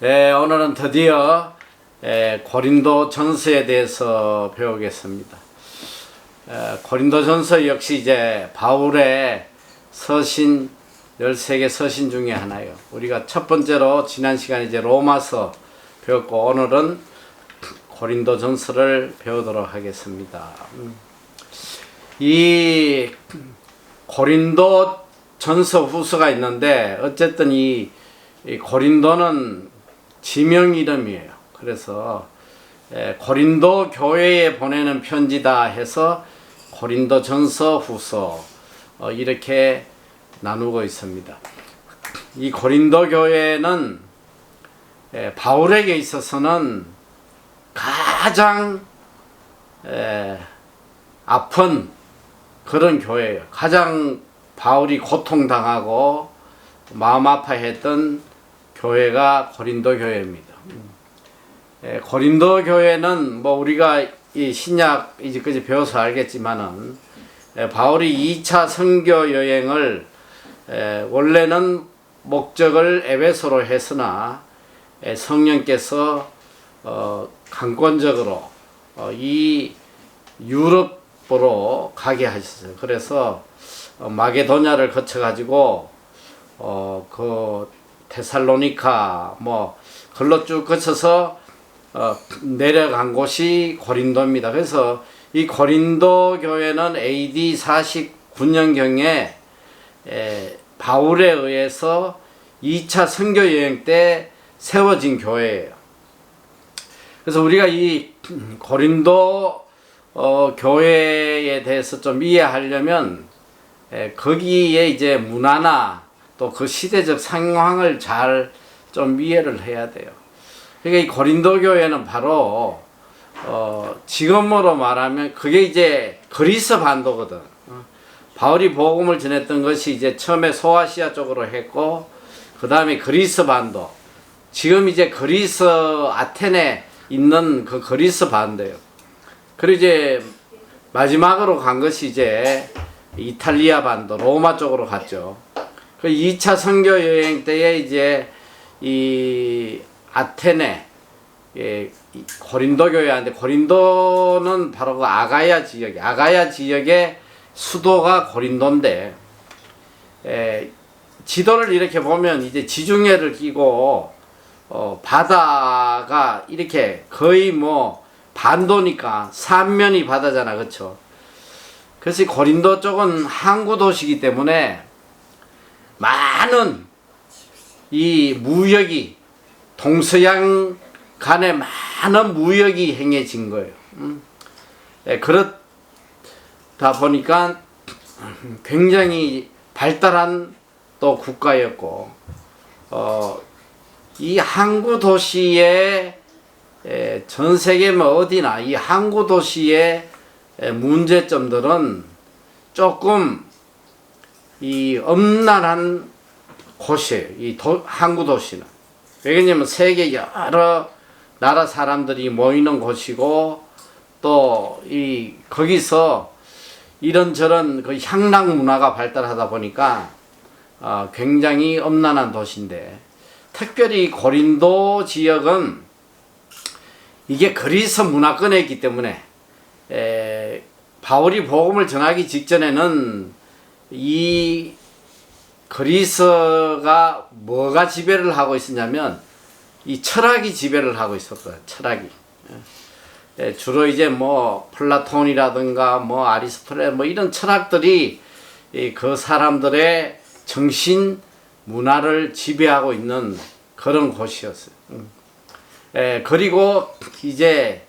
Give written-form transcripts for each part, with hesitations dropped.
오늘은 드디어 고린도 전서에 대해서 배우겠습니다. 고린도 전서 역시 이제 바울의 서신 13개 서신 중에 하나예요. 우리가 첫 번째로 지난 시간에 이제 로마서 배웠고, 오늘은 고린도 전서를 배우도록 하겠습니다. 이 고린도 전서 후서가 있는데, 어쨌든 이 고린도는 지명 이름이에요. 그래서 고린도 교회에 보내는 편지다 해서 고린도 전서 후서 이렇게 나누고 있습니다. 이 고린도 교회는 바울에게 있어서는 가장 아픈 그런 교회예요. 가장 바울이 고통당하고 마음 아파했던 교회가 고린도 교회입니다. 고린도 교회는 뭐 우리가 이 신약 이제까지 배워서 알겠지만은 바울이 2차 선교 여행을 원래는 목적을 에베소로 했으나 성령께서 강권적으로 이 유럽으로 가게 하셨어요. 그래서 마게도냐를 거쳐 가지고 그 데살로니카 뭐 걸로 쭉 거쳐서 내려간 곳이 고린도입니다. 그래서 이 고린도 교회는 AD 49년경에 바울에 의해서 2차 선교 여행 때 세워진 교회예요. 그래서 우리가 이 고린도 교회에 대해서 좀 이해하려면 거기에 이제 문화나 또 그 시대적 상황을 잘 좀 이해를 해야 돼요. 그러니까 이 고린도 교회는 바로 지금으로 말하면 그게 이제 그리스 반도거든. 바울이 복음을 전했던 것이 이제 처음에 소아시아 쪽으로 했고, 그 다음에 그리스 반도. 지금 이제 그리스 아테네 있는 그 그리스 반도예요. 그리고 이제 마지막으로 간 것이 이제 이탈리아 반도, 로마 쪽으로 갔죠. 그 2차 선교 여행 때에 이제 이 아테네, 고린도 교회인데, 고린도는 바로 그 아가야 지역의 수도가 고린도인데, 지도를 이렇게 보면 이제 지중해를 끼고 바다가 이렇게 거의 뭐 반도니까 삼면이 바다잖아, 그렇죠? 그래서 고린도 쪽은 항구 도시이기 때문에 많은 이 무역이, 동서양 간에 많은 무역이 행해진 거예요. 그렇다 보니까 굉장히 발달한 또 국가였고, 이 항구 도시에 전 세계 뭐 어디나 이 항구 도시의 문제점들은 조금 이 엄난한 곳이에요. 이 항구 도시는. 왜냐면 세계 여러 나라 사람들이 모이는 곳이고, 또 이 거기서 이런저런 그 향락 문화가 발달하다 보니까 굉장히 엄난한 도시인데, 특별히 고린도 지역은 이게 그리스 문화권에 있기 때문에 바울이 복음을 전하기 직전에는 이 그리스가 뭐가 지배를 하고 있었냐면 이 철학이 지배를 하고 있었어요. 철학이. 주로 이제 뭐 플라톤이라든가 뭐 아리스토텔 뭐 이런 철학들이 그 사람들의 정신 문화를 지배하고 있는 그런 곳이었어요. 그리고 이제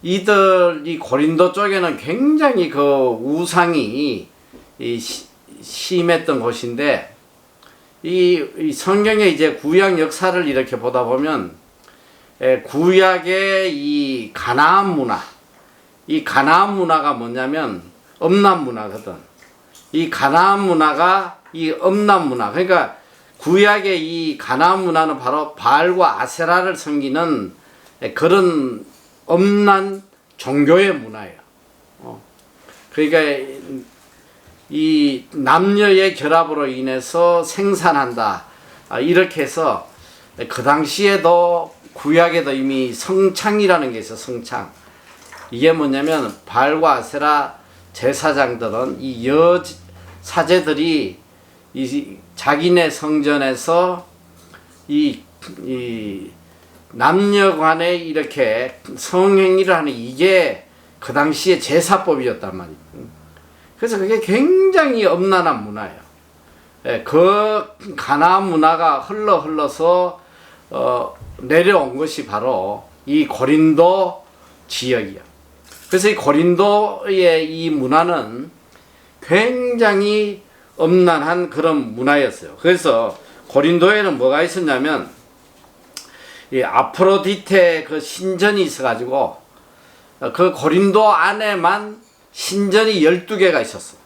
이 고린도 쪽에는 굉장히 그 우상이 심했던 곳인데, 이 성경의 이제 구약 역사를 이렇게 보다 보면 구약의 이 가나안 문화가 뭐냐면 엄란 문화거든. 이 가나안 문화가 이 엄란 문화. 그러니까 구약의 이 가나안 문화는 바로 바알과 아세라를 섬기는 그런 엄란 종교의 문화예요. 그러니까 이 남녀의 결합으로 인해서 생산한다. 이렇게 해서 그 당시에도 구약에도 이미 성창이라는 게 있어. 성창. 이게 뭐냐면 발과 아세라 제사장들은 이 사제들이 이 자기네 성전에서 이 남녀 간에 이렇게 성행위를 하는 이게 그 당시에 제사법이었단 말이에요. 그래서 그게 굉장히 엄난한 문화예요. 그 가나안 문화가 흘러서 내려온 것이 바로 이 고린도 지역이야. 그래서 이 고린도의 이 문화는 굉장히 엄난한 그런 문화였어요. 그래서 고린도에는 뭐가 있었냐면 이 아프로디테 그 신전이 있어가지고 그 고린도 안에만 신전이 12개가 있었어.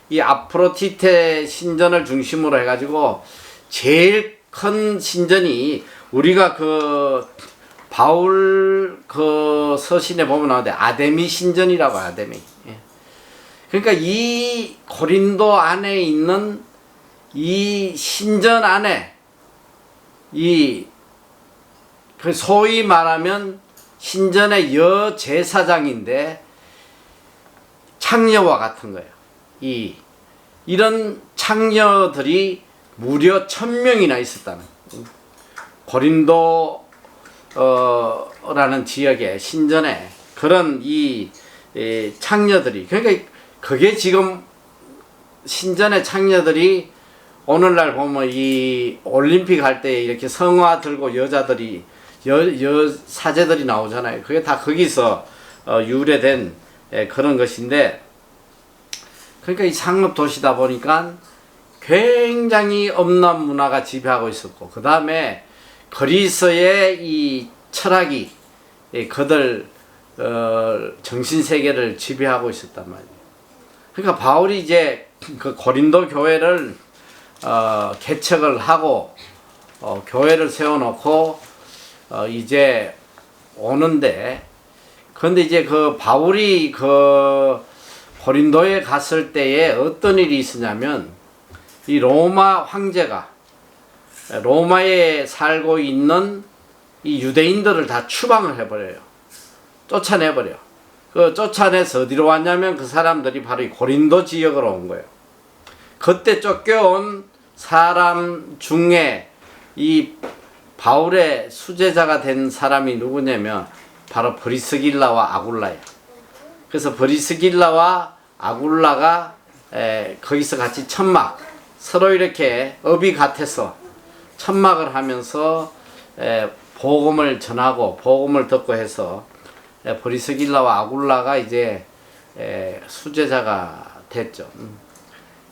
이 아프로디테 신전을 중심으로 해가지고 제일 큰 신전이 우리가 그 바울 그 서신에 보면 나오는데 아데미 신전이라고 아데미. 그러니까 이 고린도 안에 있는 이 신전 안에 그 소위 말하면 신전의 여제사장인데 창녀와 같은 거예요. 이런 창녀들이 무려 1000명이나 있었다는 고린도 라는 지역의 신전에 그런 창녀들이, 그러니까 그게 지금 신전의 창녀들이 오늘날 보면 이 올림픽 할 때 이렇게 성화 들고 여자들이 사제들이 나오잖아요. 그게 다 거기서 유래된 그런 것인데, 그러니까 이 상업 도시다 보니까 굉장히 엄난 문화가 지배하고 있었고, 그 다음에 그리스의 이 철학이 그들 정신세계를 지배하고 있었단 말이에요. 그러니까 바울이 이제 그 고린도 교회를 개척을 하고 교회를 세워놓고 이제 오는데, 그런데 이제 그 바울이 그 고린도에 갔을 때에 어떤 일이 있었냐면, 이 로마 황제가 로마에 살고 있는 이 유대인들을 다 추방을 해버려요. 쫓아내버려. 그 쫓아내서 어디로 왔냐면 그 사람들이 바로 이 고린도 지역으로 온 거예요. 그때 쫓겨온 사람 중에 이 바울의 수제자가 된 사람이 누구냐면 바로 브리스길라와 아굴라예요. 그래서 브리스길라와 아굴라가 거기서 같이 천막, 서로 이렇게 업이 같아서 천막을 하면서 복음을 전하고 복음을 듣고 해서 브리스길라와 아굴라가 이제 수제자가 됐죠.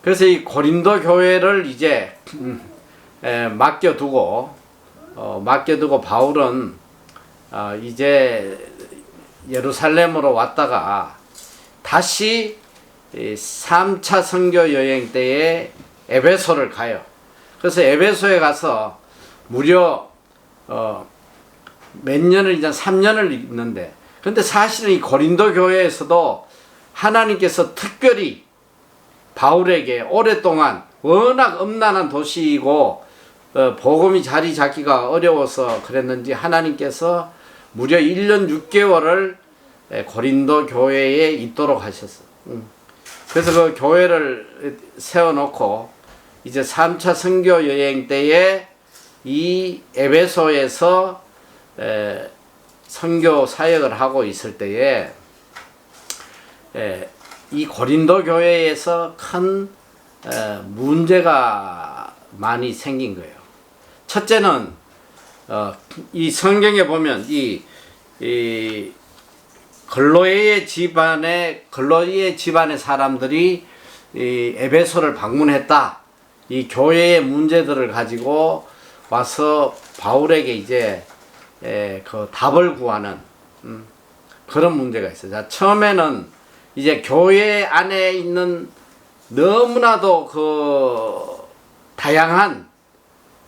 그래서 이 고린도 교회를 이제 맡겨두고 바울은 이제 예루살렘으로 왔다가 다시 3차 선교 여행 때에 에베소를 가요. 그래서 에베소에 가서 무려 몇 년을, 이제 3년을 있는데, 근데 사실은 이 고린도 교회에서도 하나님께서 특별히 바울에게 오랫동안, 워낙 엄난한 도시이고 복음이 자리 잡기가 어려워서 그랬는지 하나님께서 무려 1년 6개월을 고린도 교회에 있도록 하셨어. 그래서 그 교회를 세워놓고 이제 3차 선교 여행 때에 이 에베소에서 선교 사역을 하고 있을 때에 이 고린도 교회에서 큰 문제가 많이 생긴 거예요. 첫째는 이 성경에 보면 이 글로이의 집안의 사람들이 이 에베소를 방문했다. 이 교회의 문제들을 가지고 와서 바울에게 이제 그 답을 구하는 그런 문제가 있어요. 자, 처음에는 이제 교회 안에 있는 너무나도 그 다양한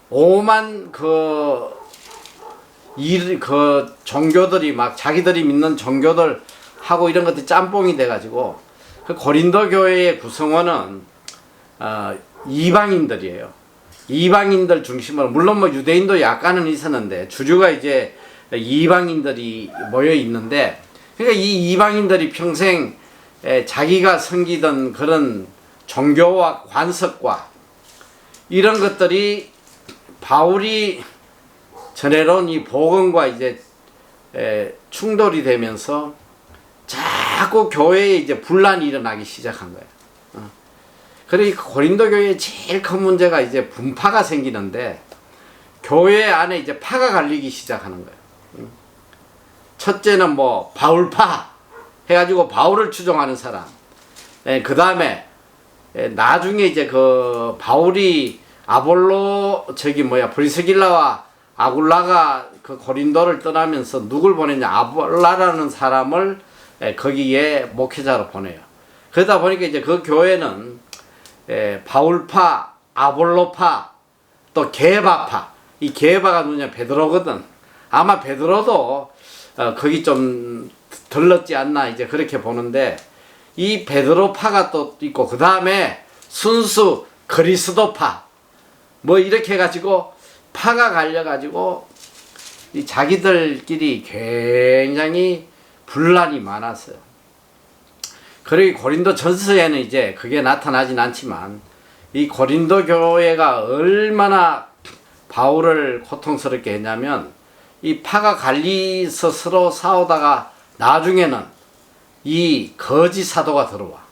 오만 그 종교들이 막 자기들이 믿는 종교들 하고 이런 것들이 짬뽕이 돼가지고 그 고린도 교회의 구성원은 이방인들이에요. 이방인들 중심으로, 물론 뭐 유대인도 약간은 있었는데 주류가 이제 이방인들이 모여 있는데, 그러니까 이 이방인들이 평생 자기가 섬기던 그런 종교와 관습과 이런 것들이 바울이 전해놓은 이 복음과 이제 충돌이 되면서 자꾸 교회에 이제 분란이 일어나기 시작한 거예요. 그러니까 고린도 교회의 제일 큰 문제가 이제 분파가 생기는데, 교회 안에 이제 파가 갈리기 시작하는 거예요. 첫째는 뭐 바울파 해가지고 바울을 추종하는 사람. 그 다음에 나중에 이제 그 바울이 브리스길라와 아굴라가 그 고린도를 떠나면서 누굴 보내냐, 아볼라라는 사람을 거기에 목회자로 보내요. 그러다 보니까 이제 그 교회는 바울파, 아볼로파, 또 게바파, 이 게바가 누구냐, 베드로거든. 아마 베드로도 거기 좀 들렀지 않나, 이제 그렇게 보는데, 이 베드로파가 또 있고, 그 다음에 순수 그리스도파, 뭐 이렇게 해가지고 파가 갈려가지고 이 자기들끼리 굉장히 분란이 많았어요. 그리고 고린도 전서에는 이제 그게 나타나진 않지만, 이 고린도 교회가 얼마나 바울을 고통스럽게 했냐면, 이 파가 갈리서 서로 싸우다가 나중에는 이 거짓 사도가 들어와.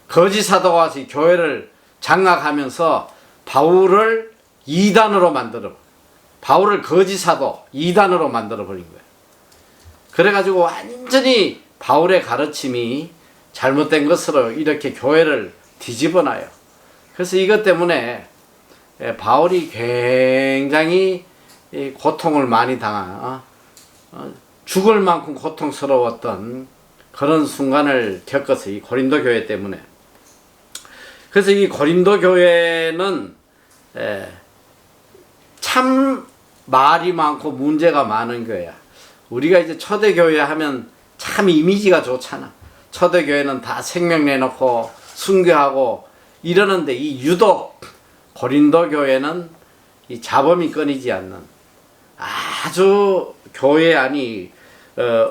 거짓 사도가 와서 이 교회를 장악하면서 바울을 이단으로 만들어, 바울을 거짓 사도 이단으로 만들어 버린 거예요. 그래가지고 완전히 바울의 가르침이 잘못된 것으로 이렇게 교회를 뒤집어놔요. 그래서 이것 때문에 바울이 굉장히 고통을 많이 당한, 죽을 만큼 고통스러웠던 그런 순간을 겪었어요. 이 고린도 교회 때문에. 그래서 이 고린도 교회는 참 말이 많고 문제가 많은 교회야. 우리가 이제 초대교회 하면 참 이미지가 좋잖아. 초대교회는 다 생명 내놓고 순교하고 이러는데, 이 유독 고린도 교회는 이 잡음이 끊이지 않는 아주 교회 안이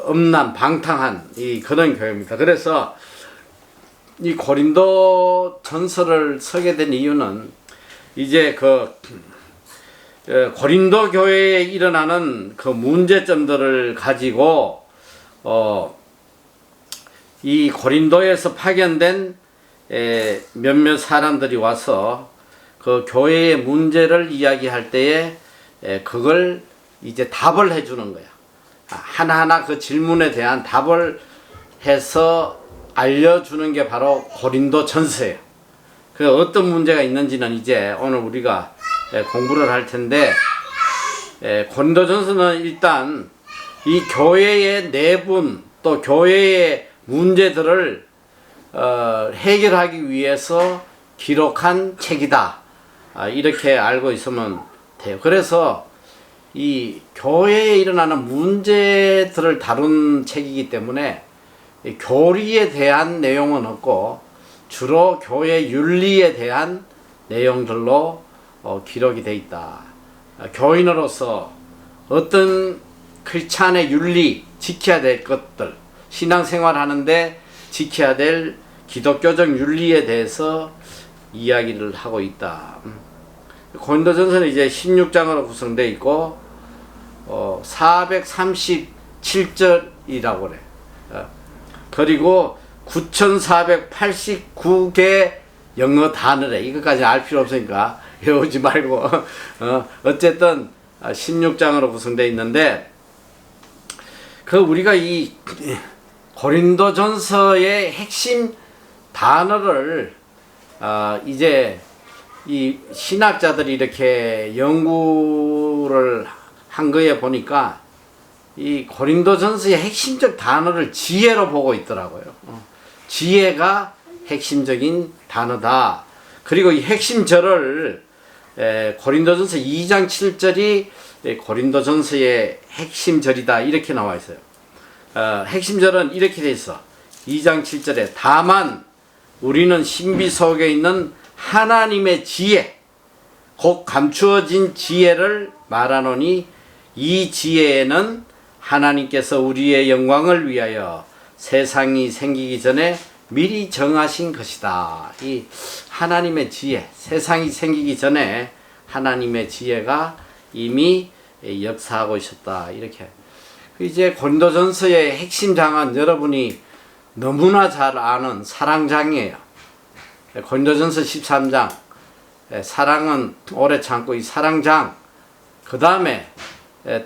엄난 방탕한 이 그런 교회입니다. 그래서 이 고린도 전서를 쓰게 된 이유는, 이제 고린도 교회에 일어나는 그 문제점들을 가지고 이 고린도에서 파견된 몇몇 사람들이 와서 그 교회의 문제를 이야기할 때에 그걸 이제 답을 해주는 거야. 하나하나 그 질문에 대한 답을 해서 알려주는 게 바로 고린도 전서예요. 그 어떤 문제가 있는지는 이제 오늘 우리가 공부를 할 텐데, 고린도 전서는 일단 이 교회의 내분 또 교회의 문제들을 해결하기 위해서 기록한 책이다, 이렇게 알고 있으면 돼요. 그래서 이 교회에 일어나는 문제들을 다룬 책이기 때문에 교리에 대한 내용은 없고 주로 교회 윤리에 대한 내용들로 기록이 되어 있다. 교인으로서 어떤 크리스찬의 윤리, 지켜야 될 것들, 신앙생활 하는데 지켜야 될 기독교적 윤리에 대해서 이야기를 하고 있다. 고린도전서는 이제 16장으로 구성되어 있고 437절이라고 그래. 그리고 9489개 영어 단어래. 이것까지 알 필요 없으니까 외우지 말고 어쨌든 16장으로 구성되어 있는데, 그 우리가 이 고린도전서의 핵심 단어를 이제 이 신학자들이 이렇게 연구를 한 거에 보니까 이 고린도전서의 핵심적 단어를 지혜로 보고 있더라고요. 지혜가 핵심적인 단어다. 그리고 이 핵심 절을 고린도전서 2장 7절이 고린도전서의 핵심 절이다, 이렇게 나와 있어요. 핵심 절은 이렇게 돼 있어. 2장 7절에 다만 우리는 신비 속에 있는 하나님의 지혜, 곧 감추어진 지혜를 말하노니 이 지혜에는 하나님께서 우리의 영광을 위하여 세상이 생기기 전에 미리 정하신 것이다. 이 하나님의 지혜, 세상이 생기기 전에 하나님의 지혜가 이미 역사하고 있었다. 이렇게. 이제 고린도전서의 핵심 장은 여러분이 너무나 잘 아는 사랑장이에요. 고린도전서 13장. 사랑은 오래 참고, 이 사랑장. 그 다음에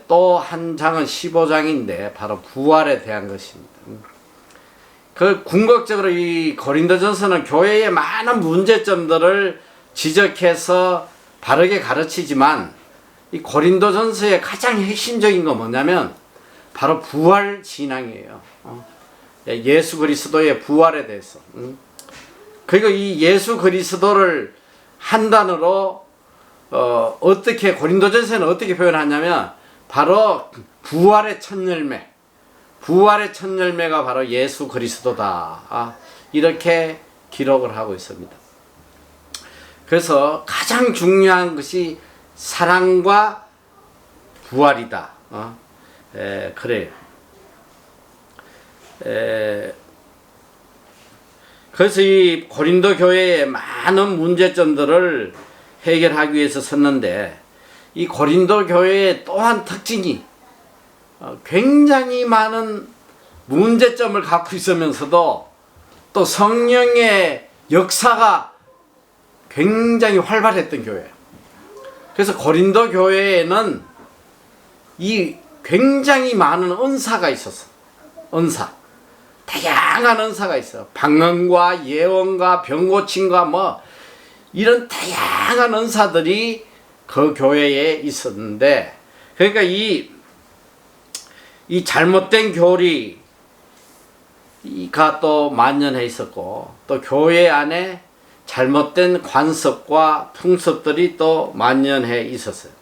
또 한 장은 15장인데 바로 부활에 대한 것입니다. 그 궁극적으로 이 고린도전서는 교회의 많은 문제점들을 지적해서 바르게 가르치지만, 이 고린도전서의 가장 핵심적인 건 뭐냐면 바로 부활 신앙이에요. 예수 그리스도의 부활에 대해서. 그리고 이 예수 그리스도를 한 단어로 어떻게 고린도전서는 어떻게 표현하냐면 바로 부활의 첫 열매. 부활의 첫 열매가 바로 예수 그리스도다. 이렇게 기록을 하고 있습니다. 그래서 가장 중요한 것이 사랑과 부활이다. 그래요. 그래서 이 고린도 교회의 많은 문제점들을 해결하기 위해서 썼는데, 이 고린도 교회의 또한 특징이 굉장히 많은 문제점을 갖고 있으면서도 또 성령의 역사가 굉장히 활발했던 교회예요. 그래서 고린도 교회에는 이 굉장히 많은 은사가 있었어. 은사. 다양한 은사가 있어. 방언과 예언과 병고침과 뭐 이런 다양한 은사들이 그 교회에 있었는데, 그러니까 이 잘못된 교리가 또 만연해 있었고, 또 교회 안에 잘못된 관습과 풍습들이 또 만연해 있었어요.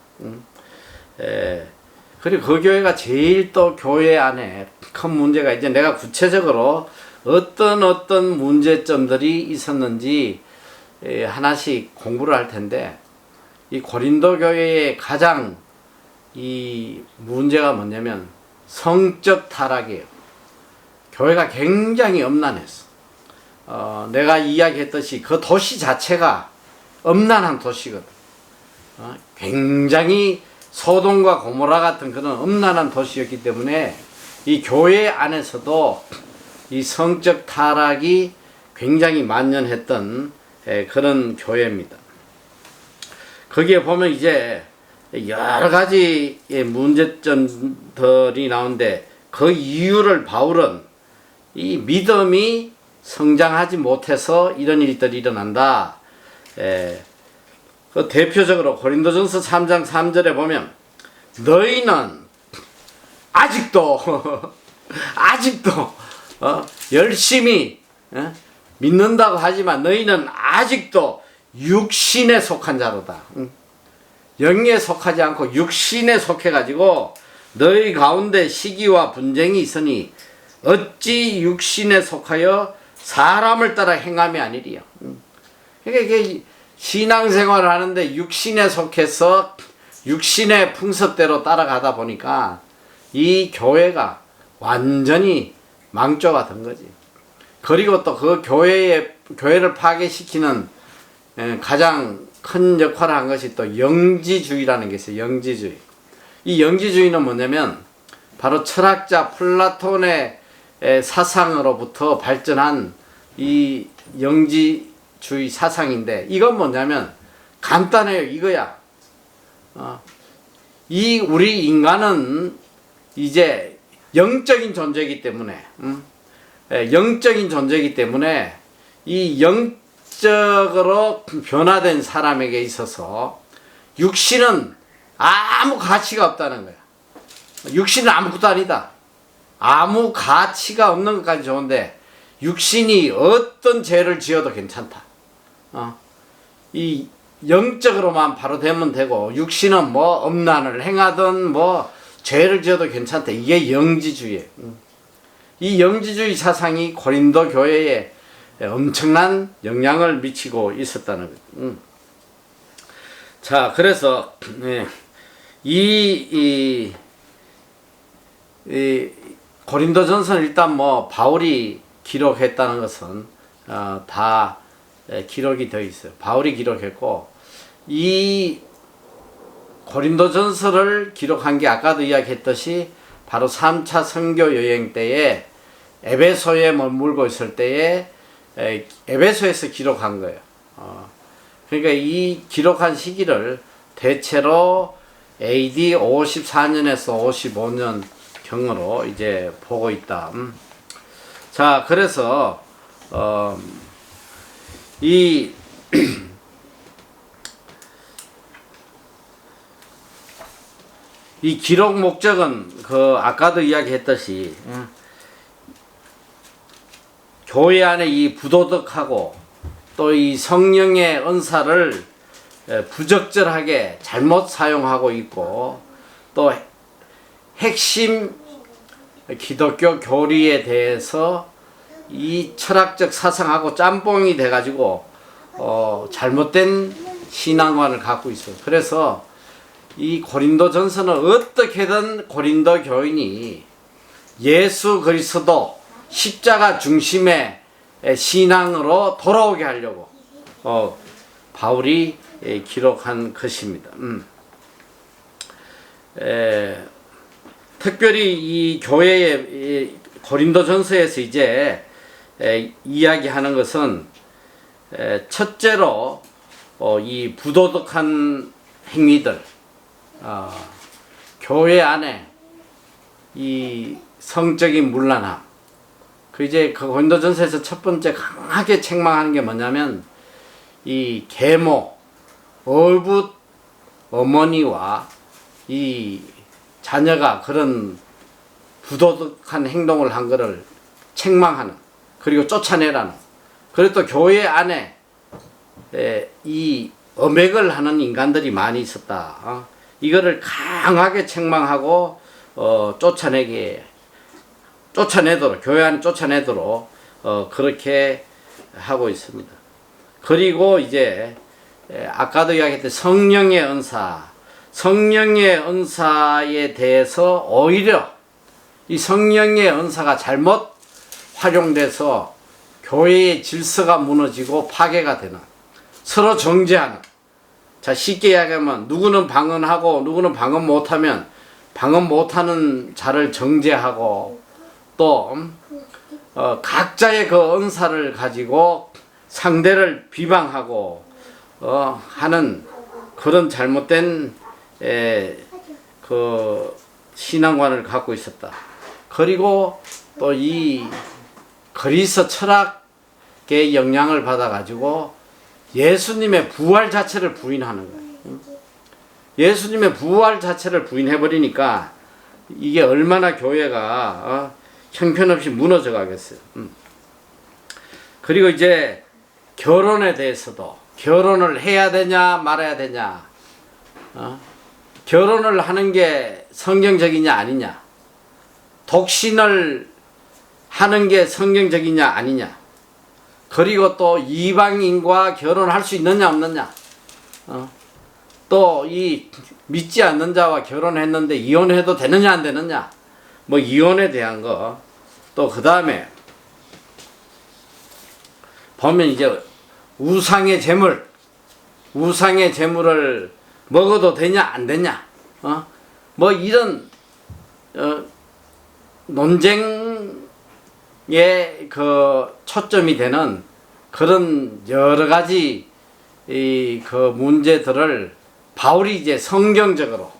그리고 그 교회가 제일 또 교회 안에 큰 문제가, 이제 내가 구체적으로 어떤 문제점들이 있었는지 하나씩 공부를 할 텐데, 이 고린도 교회의 가장 이 문제가 뭐냐면 성적 타락이에요. 교회가 굉장히 엄난했어. 내가 이야기했듯이 그 도시 자체가 엄난한 도시거든. 굉장히 소돔과 고모라 같은 그런 엄난한 도시였기 때문에 이 교회 안에서도 이 성적 타락이 굉장히 만연했던 그런 교회입니다. 거기에 보면 이제 여러 가지 문제점들이 나오는데, 그 이유를 바울은 이 믿음이 성장하지 못해서 이런 일들이 일어난다. 그 대표적으로 고린도전서 3장 3절에 보면 너희는 아직도 열심히 믿는다고 하지만 너희는 아직도 육신에 속한 자로다. 영에 속하지 않고 육신에 속해가지고 너희 가운데 시기와 분쟁이 있으니 어찌 육신에 속하여 사람을 따라 행함이 아니리요. 그러니까 이게 신앙생활을 하는데 육신에 속해서 육신의 풍습대로 따라가다 보니까 이 교회가 완전히 망조가 된 거지. 그리고 또 그 교회를 파괴시키는 가장 큰 역할을 한 것이 또 영지주의라는 게 있어요. 영지주의. 이 영지주의는 뭐냐면 바로 철학자 플라톤의 사상으로부터 발전한 이 영지주의 사상인데, 이건 뭐냐면 간단해요. 이거야. 이 우리 인간은 이제 영적인 존재이기 때문에, 영적인 존재이기 때문에 이 영적으로 변화된 사람에게 있어서 육신은 아무 가치가 없다는 거야. 육신은 아무것도 아니다. 아무 가치가 없는 것까지 좋은데 육신이 어떤 죄를 지어도 괜찮다. 이 영적으로만 바로 되면 되고, 육신은 뭐 음란을 행하든 뭐 죄를 지어도 괜찮다. 이게 영지주의예요. 이 영지주의 사상이 고린도 교회에 엄청난 영향을 미치고 있었다는 거죠. 자, 그래서 예, 이 고린도전서는 일단 뭐 바울이 기록했다는 것은 다 기록이 되어 있어요. 바울이 기록했고, 이 고린도전서를 기록한 게 아까도 이야기했듯이 바로 3차 선교 여행 때에 에베소에 머물고 있을 때에 에베소에서 기록한 거예요. 그러니까 이 기록한 시기를 대체로 AD 54년에서 55년 경으로 이제 보고 있다. 자, 그래서 이 이 기록 목적은 아까도 이야기했듯이 교회 안에 이 부도덕하고 또 이 성령의 은사를 부적절하게 잘못 사용하고 있고, 또 핵심 기독교 교리에 대해서 이 철학적 사상하고 짬뽕이 돼가지고 잘못된 신앙관을 갖고 있어요. 그래서 이 고린도전서는 어떻게든 고린도 교인이 예수 그리스도 십자가 중심의 신앙으로 돌아오게 하려고 바울이 기록한 것입니다. 특별히 이 교회의 고린도전서에서 이제 이야기하는 것은 첫째로 이 부도덕한 행위들, 교회 안에 이 성적인 문란함, 이제 고린도전서에서 첫 번째 강하게 책망하는 게 뭐냐면, 이 계모, 어붓 어머니와 이 자녀가 그런 부도덕한 행동을 한 것을 책망하는, 그리고 쫓아내라는, 그리고 또 교회 안에 이 엄액을 하는 인간들이 많이 있었다. 이거를 강하게 책망하고 쫓아내도록, 교회 안에 쫓아내도록 그렇게 하고 있습니다. 그리고 이제 아까도 이야기했던 성령의 은사에 대해서 오히려 이 성령의 은사가 잘못 활용돼서 교회의 질서가 무너지고 파괴가 되는, 서로 정죄하는, 자, 쉽게 이야기하면 누구는 방언하고 누구는 방언 못하면 방언 못하는 자를 정죄하고, 또 각자의 그 은사를 가지고 상대를 비방하고 하는 그런 잘못된 그 신앙관을 갖고 있었다. 그리고 또 이 그리스 철학의 영향을 받아 가지고 예수님의 부활 자체를 부인하는 거예요. 예수님의 부활 자체를 부인해 버리니까 이게 얼마나 교회가 형편없이 무너져 가겠어요. 그리고 이제 결혼에 대해서도, 결혼을 해야 되냐 말아야 되냐, 결혼을 하는 게 성경적이냐 아니냐, 독신을 하는 게 성경적이냐 아니냐, 그리고 또 이방인과 결혼할 수 있느냐 없느냐, 또 이 믿지 않는 자와 결혼했는데 이혼해도 되느냐 안 되느냐, 뭐 이혼에 대한 거, 또 그 다음에 보면 이제 우상의 재물을 먹어도 되냐 안 되냐, 뭐 이런 논쟁의 그 초점이 되는 그런 여러 가지 그 문제들을 바울이 이제 성경적으로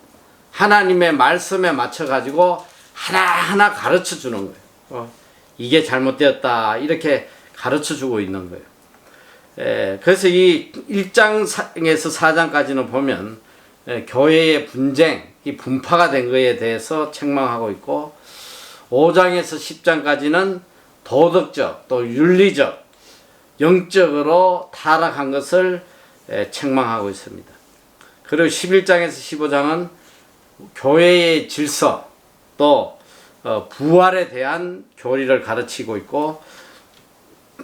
하나님의 말씀에 맞춰 가지고 하나하나 가르쳐 주는 거예요. 이게 잘못되었다, 이렇게 가르쳐 주고 있는 거예요. 그래서 이 1장에서 4장까지는 보면 교회의 분쟁, 이 분파가 된 거에 대해서 책망하고 있고, 5장에서 10장까지는 도덕적, 또 윤리적, 영적으로 타락한 것을 책망하고 있습니다. 그리고 11장에서 15장은 교회의 질서, 또 부활에 대한 교리를 가르치고 있고,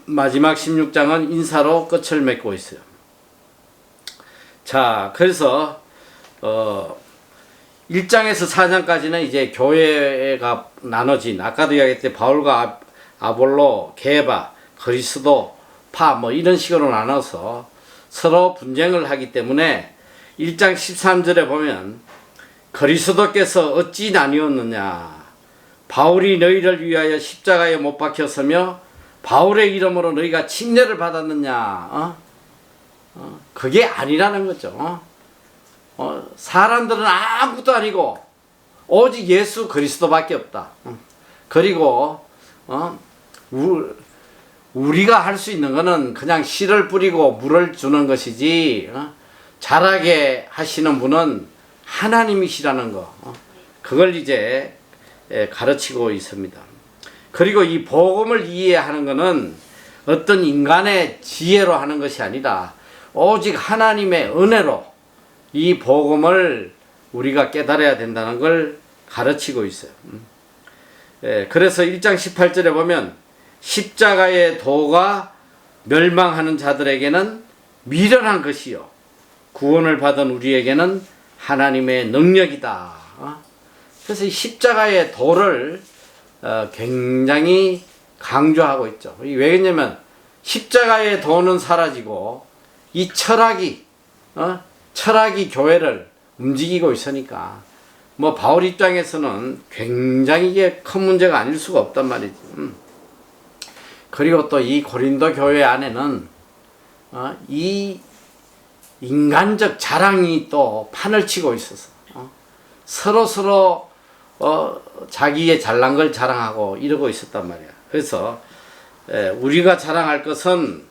마지막 16장은 인사로 끝을 맺고 있어요. 자, 그래서 1장에서 4장까지는 이제 교회가 나눠진, 아까도 이야기했듯이 바울과 아볼로, 게바, 그리스도, 파 뭐 이런 식으로 나눠서 서로 분쟁을 하기 때문에 1장 13절에 보면 그리스도께서 어찌 나뉘었느냐, 바울이 너희를 위하여 십자가에 못 박혔으며 바울의 이름으로 너희가 침례를 받았느냐. 그게 아니라는 거죠. 사람들은 아무것도 아니고 오직 예수 그리스도밖에 없다. 그리고 우리가 할 수 있는 거는 그냥 씨를 뿌리고 물을 주는 것이지, 자라게 하시는 분은 하나님이시라는 거, 그걸 이제 가르치고 있습니다. 그리고 이 복음을 이해하는 것은 어떤 인간의 지혜로 하는 것이 아니라 오직 하나님의 은혜로 이 복음을 우리가 깨달아야 된다는 걸 가르치고 있어요. 그래서 1장 18절에 보면 십자가의 도가 멸망하는 자들에게는 미련한 것이요 구원을 받은 우리에게는 하나님의 능력이다. 그래서 이 십자가의 도를 굉장히 강조하고 있죠. 왜 그러냐면 십자가의 도는 사라지고 이 철학이 교회를 움직이고 있으니까 뭐 바울 입장에서는 굉장히 이게 큰 문제가 아닐 수가 없단 말이지. 그리고 또 이 고린도 교회 안에는 이 인간적 자랑이 또 판을 치고 있어서 서로 자기의 잘난 걸 자랑하고 이러고 있었단 말이야. 그래서 우리가 자랑할 것은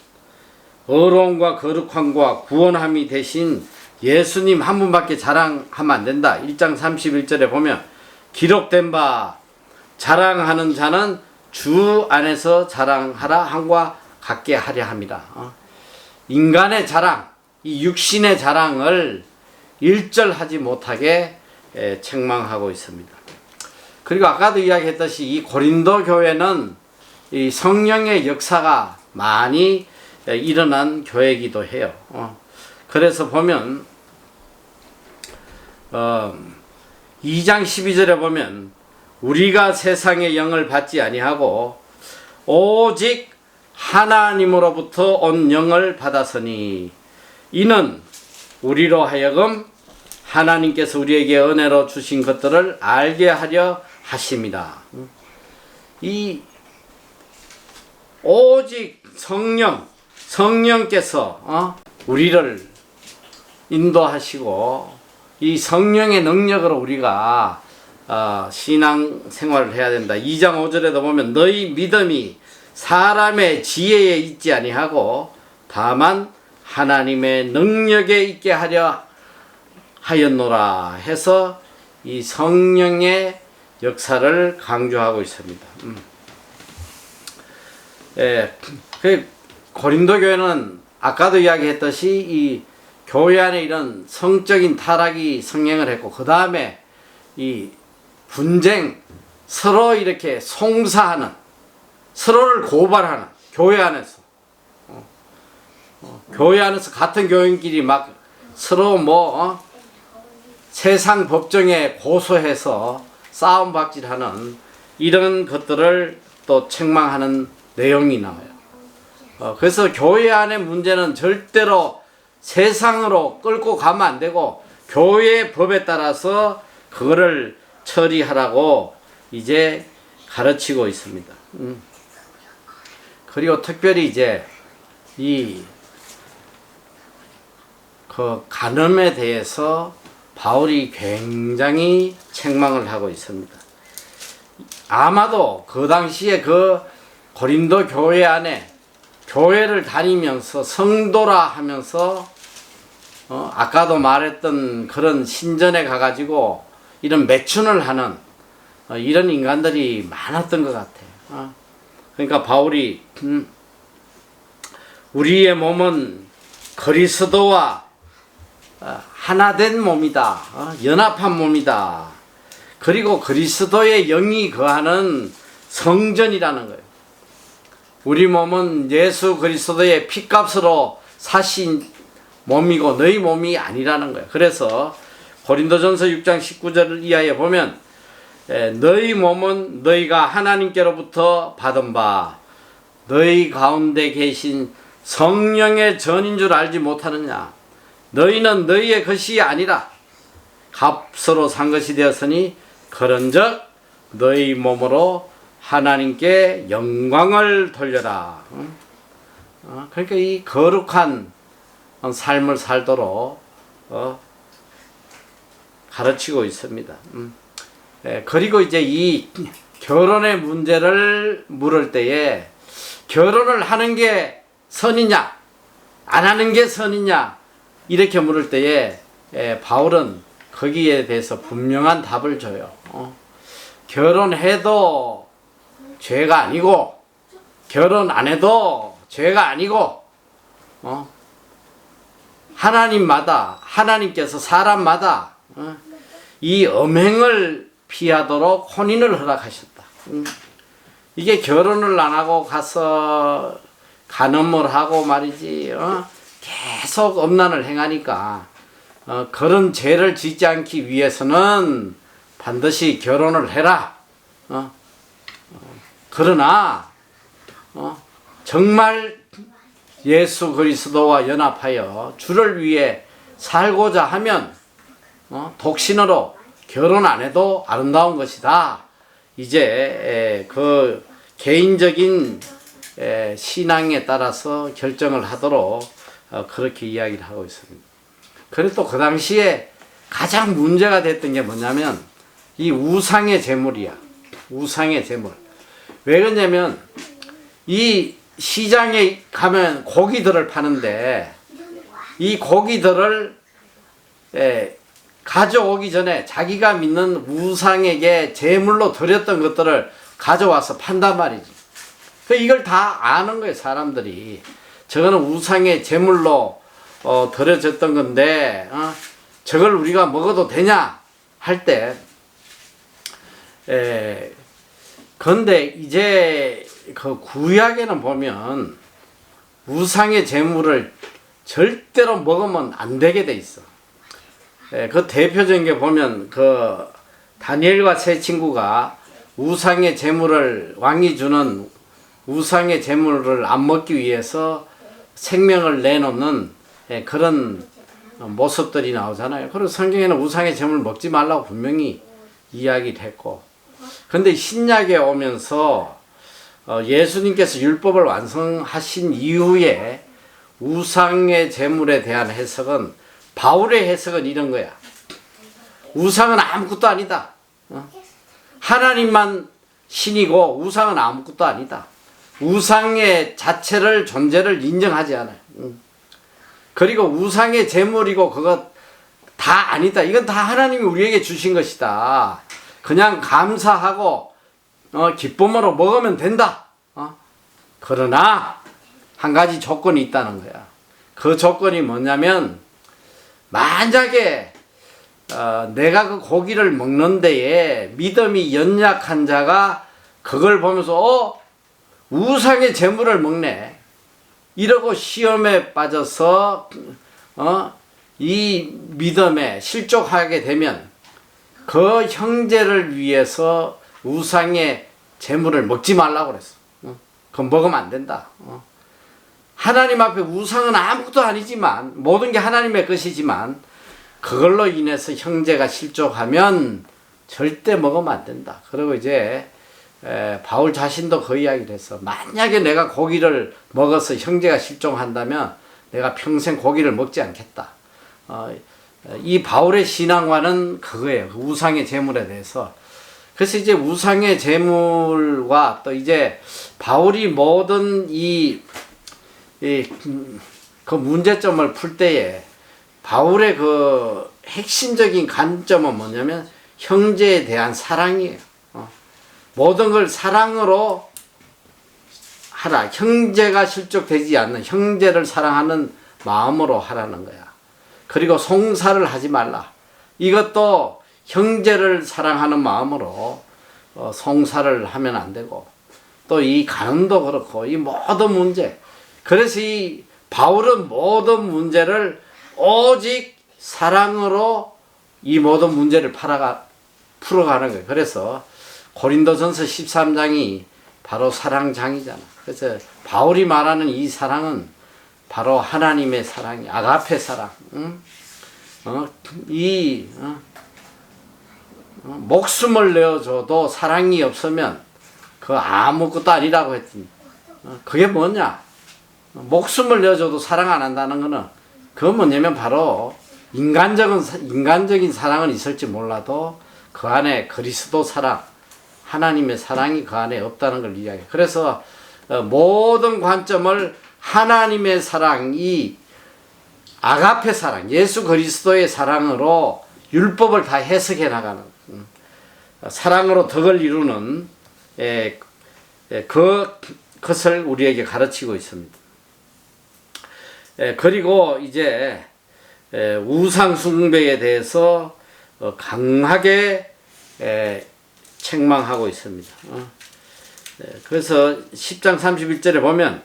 어려움과 거룩함과 구원함이 대신 예수님 한 분밖에 자랑하면 안 된다. 1장 31절에 보면 기록된 바 자랑하는 자는 주 안에서 자랑하라 함과 같게 하려 함이라. 인간의 자랑, 이 육신의 자랑을 일절하지 못하게 책망하고 있습니다. 그리고 아까도 이야기했듯이 이 고린도 교회는 이 성령의 역사가 많이 일어난 교회이기도 해요. 그래서 보면 2장 12절에 보면 우리가 세상의 영을 받지 아니하고 오직 하나님으로부터 온 영을 받았으니 이는 우리로 하여금 하나님께서 우리에게 은혜로 주신 것들을 알게 하려 하십니다. 이 오직 성령께서 우리를 인도하시고 이 성령의 능력으로 우리가 신앙 생활을 해야 된다. 2장 5절에도 보면 너희 믿음이 사람의 지혜에 있지 아니하고 다만 하나님의 능력에 있게 하려 하였노라 해서 이 성령의 역사를 강조하고 있습니다. 고린도 교회는 아까도 이야기했듯이 이 교회 안에 이런 성적인 타락이 성행을 했고, 그 다음에 이 분쟁, 서로 이렇게 송사하는, 서로를 고발하는, 교회 안에서 교회 안에서 같은 교인끼리 막 서로 세상 법정에 고소해서 싸움 박질하는 이런 것들을 또 책망하는 내용이 나와요. 그래서 교회 안의 문제는 절대로 세상으로 끌고 가면 안 되고 교회의 법에 따라서 그거를 처리하라고 이제 가르치고 있습니다. 그리고 특별히 이제 그 간음에 대해서 바울이 굉장히 책망을 하고 있습니다. 아마도 그 당시에 그 고린도 교회 안에 교회를 다니면서 성도라 하면서 아까도 말했던 그런 신전에 가가지고 이런 매춘을 하는 이런 인간들이 많았던 것 같아요. 그러니까 바울이 우리의 몸은 그리스도와 하나된 몸이다. 연합한 몸이다. 그리고 그리스도의 영이 거하는 성전이라는 거예요. 우리 몸은 예수 그리스도의 피값으로 사신 몸이고 너희 몸이 아니라는 거예요. 그래서 고린도전서 6장 19절 이하에 보면 너희 몸은 너희가 하나님께로부터 받은 바 너희 가운데 계신 성령의 전인 줄 알지 못하느냐. 너희는 너희의 것이 아니라 값으로 산 것이 되었으니 그런즉 너희 몸으로 하나님께 영광을 돌려라. 그러니까 이 거룩한 삶을 살도록 가르치고 있습니다. 그리고 이제 이 결혼의 문제를 물을 때에 결혼을 하는 게 선이냐 안 하는 게 선이냐 이렇게 물을 때에 바울은 거기에 대해서 분명한 답을 줘요. 결혼해도 죄가 아니고 결혼 안 해도 죄가 아니고 하나님마다 하나님께서 사람마다 이 음행을 피하도록 혼인을 허락하셨다. 이게 결혼을 안 하고 가서 간음을 하고 말이지 계속 음란을 행하니까 그런 죄를 짓지 않기 위해서는 반드시 결혼을 해라. 그러나 정말 예수 그리스도와 연합하여 주를 위해 살고자 하면 독신으로 결혼 안 해도 아름다운 것이다. 이제 그 개인적인 신앙에 따라서 결정을 하도록 그렇게 이야기를 하고 있습니다. 그래도 또 그 당시에 가장 문제가 됐던 게 뭐냐면 이 우상의 제물이야. 우상의 제물. 왜 그러냐면 이 시장에 가면 고기들을 파는데 이 고기들을 가져오기 전에 자기가 믿는 우상에게 제물로 드렸던 것들을 가져와서 판단 말이지. 이걸 다 아는 거예요, 사람들이. 저거는 우상의 제물로 드려졌던 건데 저걸 우리가 먹어도 되냐 할 때 근데 이제 그 구약에는 보면 우상의 제물을 절대로 먹으면 안 되게 돼 있어. 그 대표적인 게 보면 그 다니엘과 세 친구가 우상의 제물을 왕이 주는 우상의 제물을 안 먹기 위해서 생명을 내놓는 그런 모습들이 나오잖아요. 그리고 성경에는 우상의 제물 먹지 말라고 분명히 이야기를 했고, 근데 신약에 오면서 예수님께서 율법을 완성하신 이후에 우상의 제물에 대한 해석은 바울의 해석은 이런 거야. 우상은 아무것도 아니다. 하나님만 신이고 우상은 아무것도 아니다. 우상의 자체를 존재를 인정하지 않아요. 그리고 우상의 제물이고 그것 다 아니다. 이건 다 하나님이 우리에게 주신 것이다. 그냥 감사하고 기쁨으로 먹으면 된다. 그러나 한 가지 조건이 있다는 거야. 그 조건이 뭐냐면 만약에 내가 그 고기를 먹는 데에 믿음이 연약한 자가 그걸 보면서 우상의 제물을 먹네 이러고 시험에 빠져서 이 믿음에 실족하게 되면 그 형제를 위해서 우상의 제물을 먹지 말라고 그랬어. 그건 먹으면 안 된다. 하나님 앞에 우상은 아무것도 아니지만 모든 게 하나님의 것이지만 그걸로 인해서 형제가 실족하면 절대 먹으면 안 된다. 그리고 이제 바울 자신도 그 이야기를 했어. 만약에 내가 고기를 먹어서 형제가 실종한다면 내가 평생 고기를 먹지 않겠다. 이 바울의 신앙과는 그거예요. 우상의 제물에 대해서. 그래서 이제 우상의 제물과 또 이제 바울이 모든 그 문제점을 풀 때에 바울의 그 핵심적인 관점은 뭐냐면 형제에 대한 사랑이에요. 모든 걸 사랑으로 하라. 형제가 실족되지 않는 형제를 사랑하는 마음으로 하라는 거야. 그리고 송사를 하지 말라. 이것도 형제를 사랑하는 마음으로 송사를 하면 안 되고 또 이 간음도 그렇고 이 모든 문제. 그래서 이 바울은 모든 문제를 오직 사랑으로 이 모든 문제를 풀어가는 거예요. 그래서 고린도전서 13장이 바로 사랑장이잖아. 그래서 바울이 말하는 이 사랑은 바로 하나님의 사랑이, 아가페 사랑. 응? 목숨을 내어줘도 사랑이 없으면 그 아무것도 아니라고 했더니 그게 뭐냐? 목숨을 내어줘도 사랑 안 한다는 거는 그건 뭐냐면 바로 인간적인 사랑은 있을지 몰라도 그 안에 그리스도 사랑, 하나님의 사랑이 그 안에 없다는 걸 이야기해요. 그래서 모든 관점을 하나님의 사랑, 이 아가페 사랑, 예수 그리스도의 사랑으로 율법을 다 해석해 나가는 사랑으로 덕을 이루는 그것을 우리에게 가르치고 있습니다. 그리고 이제 우상 숭배에 대해서 강하게 책망하고 있습니다. 그래서 10장 31절에 보면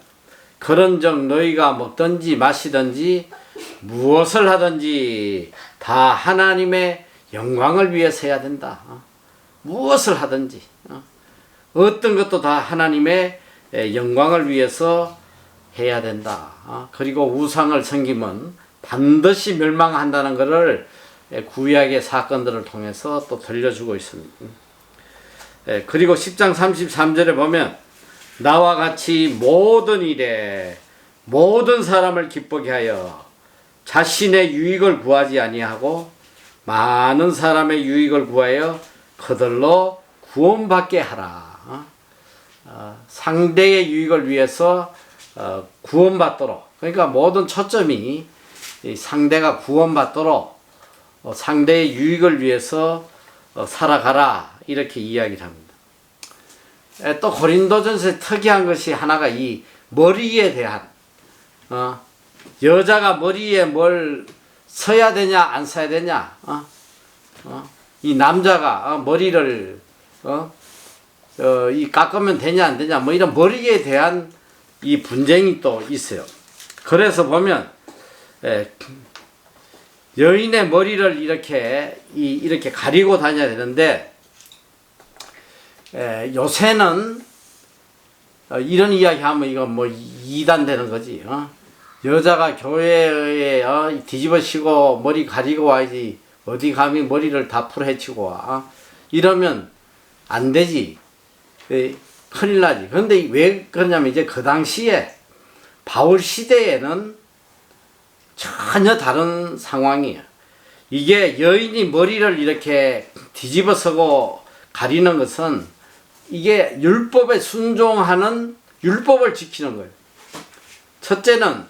그런즉 너희가 먹든지 마시든지 무엇을 하든지 다 하나님의 영광을 위해서 해야 된다. 무엇을 하든지 어떤 것도 다 하나님의 영광을 위해서 해야 된다. 그리고 우상을 섬기면 반드시 멸망한다는 것을 구약의 사건들을 통해서 또 들려주고 있습니다. 그리고 10장 33절에 보면 나와 같이 모든 일에 모든 사람을 기쁘게 하여 자신의 유익을 구하지 아니하고 많은 사람의 유익을 구하여 그들로 구원받게 하라. 상대의 유익을 위해서 구원받도록, 그러니까 모든 초점이 상대가 구원받도록 상대의 유익을 위해서 살아가라, 이렇게 이야기를 합니다. 또 고린도전서에 특이한 것이 하나가 이 머리에 대한 여자가 머리에 뭘 써야 되냐 안 써야 되냐, 이 남자가 머리를 이 깎으면 되냐 안 되냐, 뭐 이런 머리에 대한 이 분쟁이 또 있어요. 그래서 보면 여인의 머리를 이렇게 가리고 다녀야 되는데 요새는 이런 이야기 하면 이거 뭐 이단 되는 거지. 여자가 교회에 뒤집어 씌고 머리 가리고 와야지 어디 감히 머리를 다 풀헤치고 와. 이러면 안 되지. 큰일 나지. 그런데 왜 그러냐면 이제 그 당시에 바울 시대에는 전혀 다른 상황이에요. 이게 여인이 머리를 이렇게 뒤집어 서고 가리는 것은 이게 율법에 순종하는, 율법을 지키는 거예요. 첫째는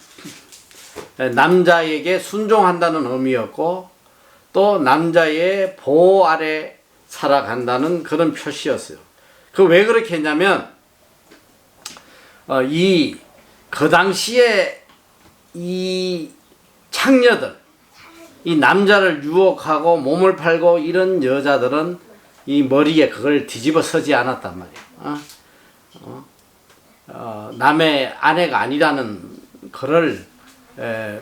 남자에게 순종한다는 의미였고, 또 남자의 보호 아래 살아간다는 그런 표시였어요. 그 왜 그렇게 했냐면 그 당시에 이 창녀들, 이 남자를 유혹하고 몸을 팔고 이런 여자들은 이 머리에 그걸 뒤집어 서지 않았단 말이에요. 남의 아내가 아니라는 그를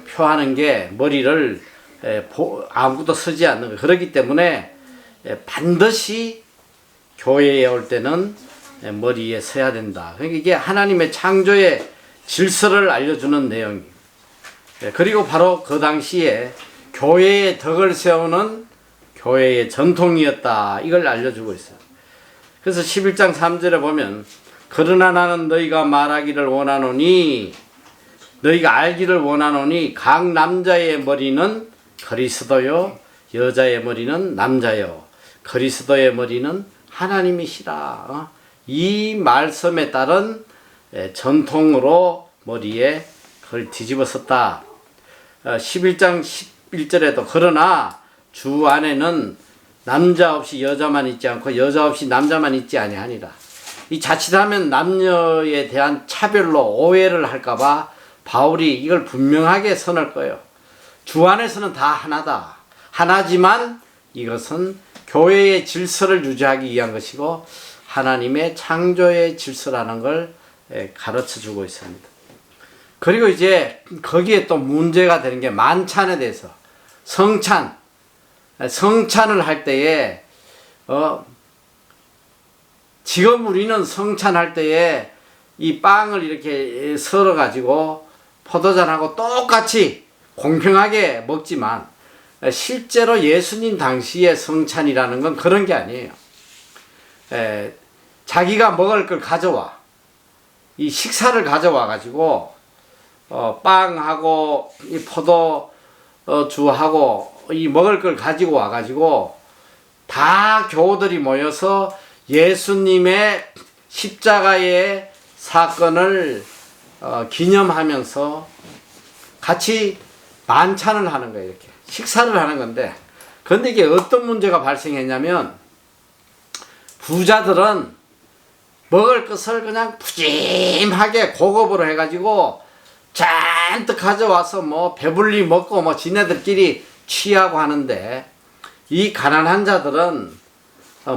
표하는 게 머리를 아무것도 서지 않는 거예요. 그렇기 때문에 반드시 교회에 올 때는 머리에 서야 된다. 그러니까 이게 하나님의 창조의 질서를 알려주는 내용이에요. 그리고 바로 그 당시에 교회의 덕을 세우는 교회의 전통이었다, 이걸 알려주고 있어요. 그래서 11장 3절에 보면 그러나 나는 너희가 말하기를 원하노니, 너희가 알기를 원하노니 각 남자의 머리는 그리스도요 여자의 머리는 남자요 그리스도의 머리는 하나님이시라. 이 말씀에 따른 전통으로 머리에 그걸 뒤집어 썼다. 11장 11절에도 그러나 주 안에는 남자 없이 여자만 있지 않고 여자 없이 남자만 있지 아니하니라. 이 자칫하면 남녀에 대한 차별로 오해를 할까봐 바울이 이걸 분명하게 선을 거예요. 주 안에서는 다 하나다. 하나지만 이것은 교회의 질서를 유지하기 위한 것이고 하나님의 창조의 질서라는 걸 가르쳐 주고 있습니다. 그리고 이제 거기에 또 문제가 되는 게 만찬에 대해서 성찬을 할 때에 지금 우리는 성찬할 때에 이 빵을 이렇게 썰어 가지고 포도잔하고 똑같이 공평하게 먹지만 실제로 예수님 당시의 성찬이라는 건 그런 게 아니에요. 자기가 먹을 걸 가져와, 이 식사를 가져와 가지고 빵하고 이 포도주하고 이 먹을 걸 가지고 와 가지고 다 교우들이 모여서 예수님의 십자가의 사건을 기념하면서 같이 만찬을 하는 거예요. 이렇게 식사를 하는 건데, 그런데 이게 어떤 문제가 발생했냐면 부자들은 먹을 것을 그냥 푸짐하게 고급으로 해가지고 잔뜩 가져와서 뭐 배불리 먹고 뭐 지네들끼리 취하고 하는데, 이 가난한 자들은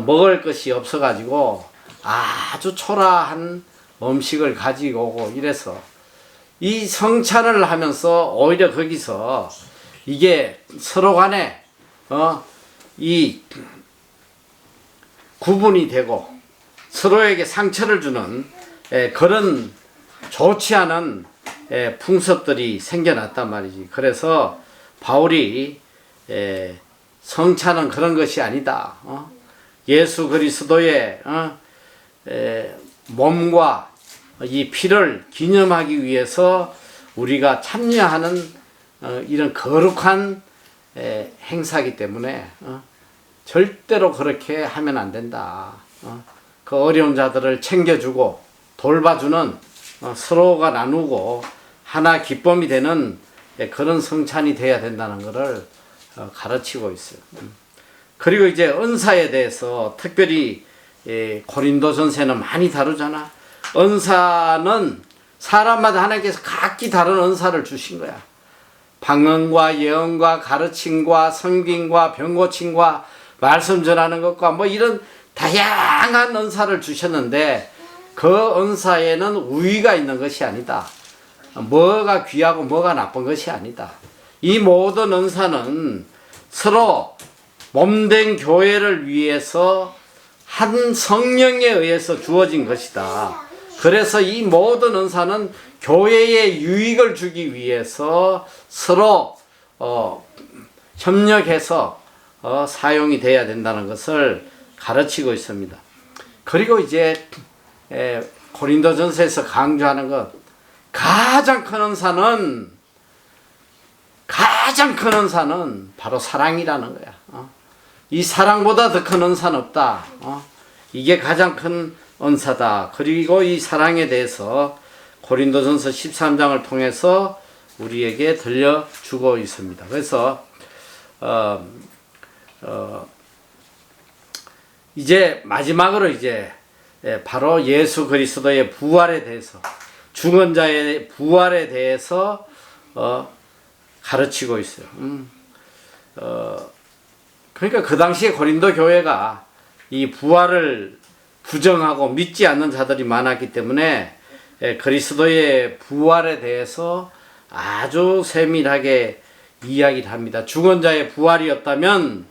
먹을 것이 없어가지고 아주 초라한 음식을 가지고 오고 이래서 이 성찬을 하면서 오히려 거기서 이게 서로 간에 이 구분이 되고 서로에게 상처를 주는 그런 좋지 않은 풍습들이 생겨났단 말이지. 그래서 바울이 성찬은 그런 것이 아니다. 예수 그리스도의 몸과 이 피를 기념하기 위해서 우리가 참여하는 이런 거룩한 행사이기 때문에 절대로 그렇게 하면 안 된다. 그 어려운 자들을 챙겨주고 돌봐주는 서로가 나누고 하나 기쁨이 되는 그런 성찬이 돼야 된다는 것을 가르치고 있어요. 그리고 이제 은사에 대해서 특별히 고린도전서에는 많이 다루잖아. 은사는 사람마다 하나님께서 각기 다른 은사를 주신 거야. 방언과 예언과 가르침과 섬김과 병고침과 말씀 전하는 것과 뭐 이런 다양한 은사를 주셨는데, 그 은사에는 우위가 있는 것이 아니다. 뭐가 귀하고 뭐가 나쁜 것이 아니다. 이 모든 은사는 서로 몸된 교회를 위해서 한 성령에 의해서 주어진 것이다. 그래서 이 모든 은사는 교회에 유익을 주기 위해서 서로 협력해서 사용이 돼야 된다는 것을 가르치고 있습니다. 그리고 이제 고린도전서에서 강조하는 것, 가장 큰 은사는 바로 사랑이라는 거야. 이 사랑보다 더 큰 은사는 없다. 이게 가장 큰 은사다. 그리고 이 사랑에 대해서 고린도전서 13장을 통해서 우리에게 들려주고 있습니다. 그래서 이제 마지막으로 이제 바로 예수 그리스도의 부활에 대해서, 죽은 자의 부활에 대해서 가르치고 있어요. 그러니까 그 당시에 고린도 교회가 이 부활을 부정하고 믿지 않는 자들이 많았기 때문에 그리스도의 부활에 대해서 아주 세밀하게 이야기를 합니다. 죽은 자의 부활이었다면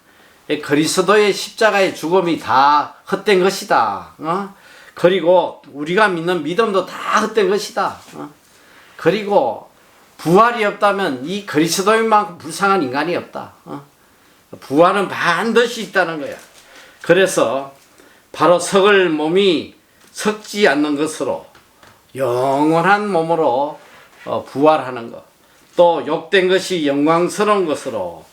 그리스도의 십자가의 죽음이 다 헛된 것이다. 그리고 우리가 믿는 믿음도 다 헛된 것이다. 그리고 부활이 없다면 이 그리스도인만큼 불쌍한 인간이 없다. 부활은 반드시 있다는 거야. 그래서 바로 썩을 몸이 썩지 않는 것으로 영원한 몸으로 부활하는 것, 또 욕된 것이 영광스러운 것으로,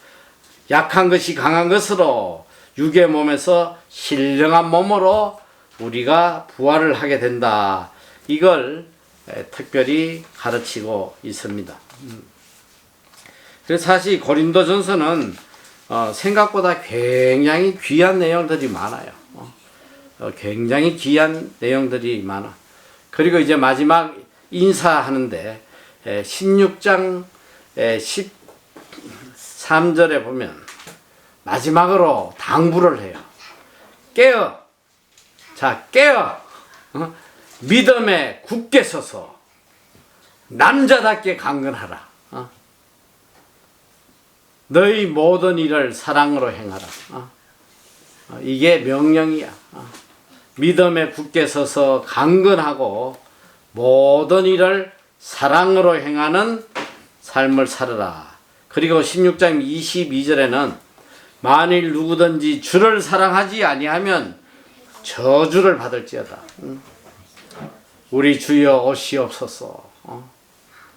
약한 것이 강한 것으로 육의 몸에서 신령한 몸으로 우리가 부활을 하게 된다. 이걸 특별히 가르치고 있습니다. 그래서 사실 고린도전서는 생각보다 굉장히 귀한 내용들이 많아요. 굉장히 귀한 내용들이 많아. 그리고 이제 마지막 인사하는데 16장 13절에 보면 마지막으로 당부를 해요. 깨어. 자, 깨어. 믿음에 굳게 서서 남자답게 강건하라. 너희 모든 일을 사랑으로 행하라. 이게 명령이야. 믿음에 굳게 서서 강건하고 모든 일을 사랑으로 행하는 삶을 살아라. 그리고 16장 22절에는 만일 누구든지 주를 사랑하지 아니하면 저주를 받을지어다. 우리 주여 오시옵소서.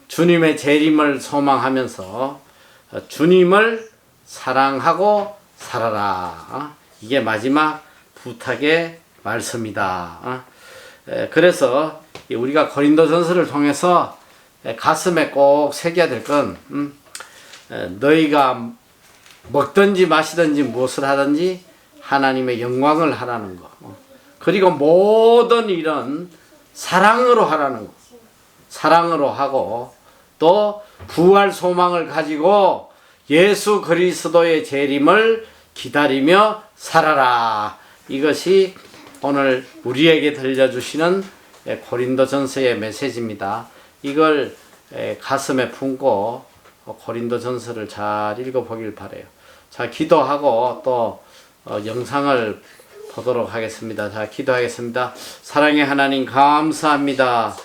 주님의 재림을 소망하면서 주님을 사랑하고 살아라. 이게 마지막 부탁의 말씀이다. 그래서 우리가 고린도전서를 통해서 가슴에 꼭 새겨야 될 건 너희가 먹든지 마시든지 무엇을 하든지 하나님의 영광을 하라는 거. 그리고 모든 일은 사랑으로 하라는 거. 사랑으로 하고 또 부활 소망을 가지고 예수 그리스도의 재림을 기다리며 살아라. 이것이 오늘 우리에게 들려주시는 고린도전서의 메시지입니다. 이걸 가슴에 품고 고린도전서를 잘 읽어보길 바라요. 자, 기도하고 또 영상을 보도록 하겠습니다. 자, 기도하겠습니다. 사랑의 하나님 감사합니다.